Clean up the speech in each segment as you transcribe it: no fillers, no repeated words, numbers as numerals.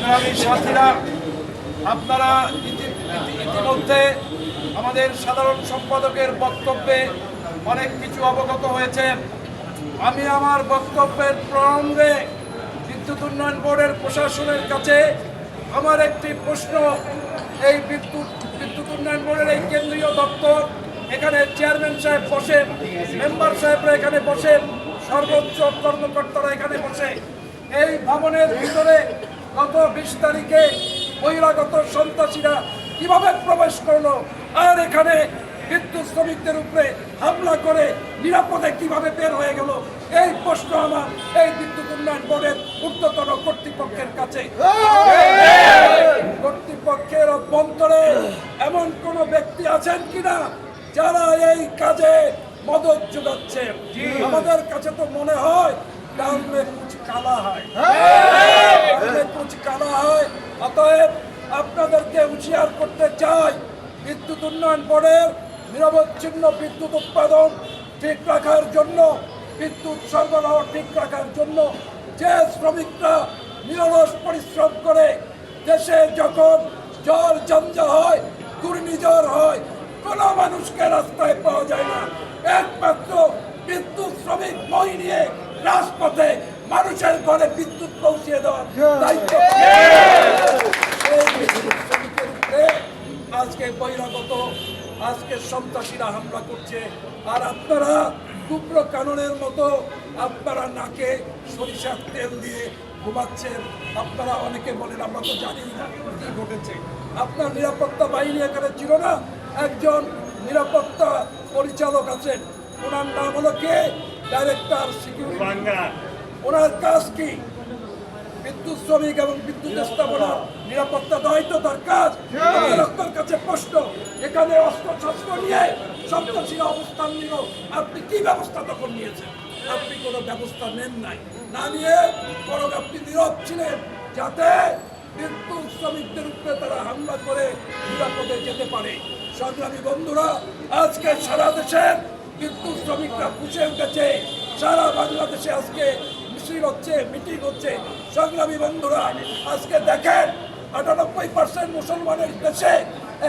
সংগ্রামী সাথীরা, আপনারা ইতিমধ্যে আমাদের সাধারণ সম্পাদকের বক্তব্যে অনেক কিছু অবগত হয়েছেন। আমি আমার বক্তব্যের প্রারম্ভে বিদ্যুৎ উন্নয়ন বোর্ডের প্রশাসনের কাছে আমার একটি প্রশ্ন। এই বিদ্যুৎ উন্নয়ন বোর্ডের এই কেন্দ্রীয় দপ্তর, এখানে চেয়ারম্যান সাহেব বসেন, মেম্বার সাহেবরা এখানে বসেন, সর্বোচ্চ কর্মকর্তারা এখানে বসে। এই ভবনের ভিতরে গত 20 তারিখে বহিরাগত সন্ত্রাসীরা কিভাবে প্রবেশ করলো, আর এখানে বিদ্যুৎ শ্রমিকদের উপরে হামলা করে নিরাপদে কিভাবে বের হয়ে গেল, এই প্রশ্ন আমার এই বিদ্যুৎ উন্নয়ন বোর্ডের ঊর্ধ্বতন কর্তৃপক্ষের কাছে। কর্তৃপক্ষের অভ্যন্তরে এমন কোন ব্যক্তি আছেন কিনা যারা এই কাজে মদত যোগাচ্ছেন? আমাদের কাছে তো মনে হয় কুছ কালা হয়। অতএব আপনাদেরকে হুঁশিয়ার করতে চাই, বিদ্যুৎ উন্নয়ন বোর্ডের নিরবচ্ছিন্ন বিদ্যুৎ উৎপাদন ঠিক রাখার জন্য, বিদ্যুৎ সরবরাহ ঠিক রাখার জন্য যে শ্রমিকরা নিরলস পরিশ্রম করে, দেশে যখন ঝড় ঝঞ্ঝা হয়, ঘূর্ণিঝড় হয়, কোনো মানুষকে রাস্তায় পাওয়া যায় না, একমাত্র বিদ্যুৎ শ্রমিক মই নিয়ে রাজপথে মানুষের ঘরে বিদ্যুৎ পৌঁছে দেওয়ার দায়িত্ব। আজকে বহিরাগত, আজকে সন্ত্রাসীরা হামলা করছে, আর আপনারা কুপ্র কাননের মতো আপনারা নাকে সরিষার তেল দিয়ে ঘুমাচ্ছেন। আপনারা অনেকে বলেন আমরা তো জানি না কি ঘটেছে। আপনার নিরাপত্তা বাহিনী এখানে ছিল না? একজন নিরাপত্তা পরিচালক আছেন, ওনার নাম হলো কে? Director security. ওনার কাজ কি? বিদ্যুৎ শ্রমিক এবং বিদ্যুৎ স্থাপনা নিরাপত্তা দেওয়াই তো তার কাজ। আপনার কাছে প্রশ্ন, এখানে অস্ত্র শস্ত্র নিয়ে সন্ত্রাসীরা অবস্থান নিল, আপনি কি ব্যবস্থা তখন নিয়েছেন? আপনি কোনো ব্যবস্থা নেন নাই, না নিয়ে বরং আপনি নীরব ছিলেন, যাতে বিদ্যুৎ শ্রমিকদের উপরে তারা হামলা করে নিরাপদে যেতে পারে। সংগ্রামী বন্ধুরা, আজকে সারা দেশের বিদ্যুৎ শ্রমিকরা ফুঁসে উঠেছে, সারা বাংলাদেশে আজকে মিছিল হচ্ছে, মিটিং হচ্ছে। সংগ্রামী বন্ধুরা, আজকে দেখেন 98% মুসলমানের দেশে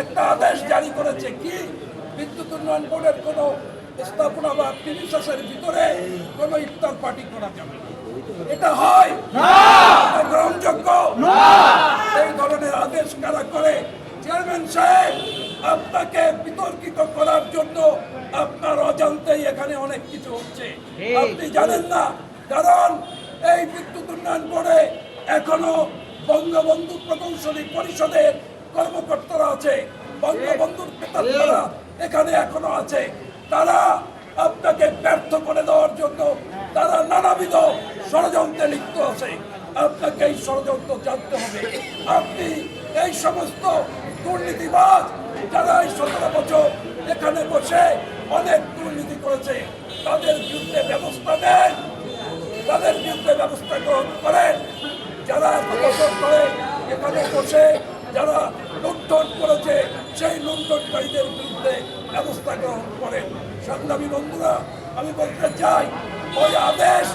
একটা আদেশ জারি করেছে, কি? বিদ্যুৎ উন্নয়ন বোর্ডের কোনো স্থাপনা বা প্রিমিসেসের ভিতরে কোনো ইফতার পার্টি করা যাবে না। এটা হয় না, গ্রহণযোগ্য না। এই ধরনের আদেশ কারা করে? চেয়ারম্যান সাহেব, আপনাকে বিতর্কিত করার জন্য আপনার অজান্তেই এখানে অনেক কিছু হচ্ছে, আপনি জানেন না। কারণ এই বিদ্যুৎ উন্নয়ন বোর্ডে এখনো বঙ্গবন্ধু প্রকৌশলী পরিষদের কর্মকর্তারা আছে, বঙ্গবন্ধুর নেতারা এখানে এখনো আছে। তারা আপনাকে ব্যর্থ করে দেওয়ার জন্য তারা নানাবিধ ষড়যন্ত্রে লিপ্ত আছে। আপনাকে এই ষড়যন্ত্র জানতে হবে। আপনি এই সমস্ত দুর্নীতিবাজ যারা এই 17 বছর এখানে বসে অনেক দুর্নীতি করেছে, তাদের বিরুদ্ধে ব্যবস্থা নেন, তাদের বিরুদ্ধে ব্যবস্থা গ্রহণ করেন। যারা এত বছর ধরে এখানে বসে যারা লুণ্ঠন করেছে, সেই লুণ্ঠনকারীদের বিরুদ্ধে ব্যবস্থা গ্রহণ করেন। সংগ্রামী বন্ধুরা, আমি বলতে চাই, ওই আদেশ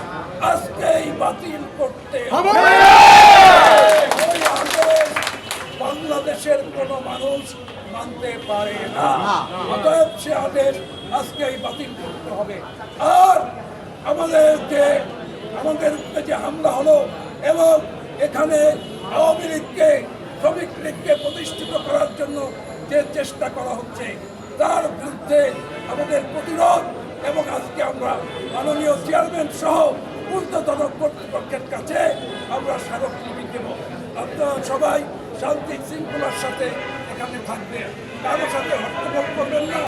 আজকেই বাতিল করতে হবে। ওই আদেশ বাংলাদেশের কোনো মানুষ মানতে পারে না। অতএব সে আদেশ আজকেই বাতিল করতে হবে। আর আমাদের যে হামলা হলো এবং এখানে আওয়ামী লীগকে, শ্রমিক লীগকে প্রতিষ্ঠিত করার জন্য যে চেষ্টা করা হচ্ছে, তার বিরুদ্ধে আমাদের প্রতিরোধ, এবং আজকে আমরা মাননীয় চেয়ারম্যান সহ ঊর্ধ্বতন কর্তৃপক্ষের কাছে আমরা স্মারকলিপি দেব। আপনারা সবাই শান্তি শৃঙ্খলার সাথে এখানে থাকবেন, কারোর সাথে হস্তক্ষেপ করবেন না।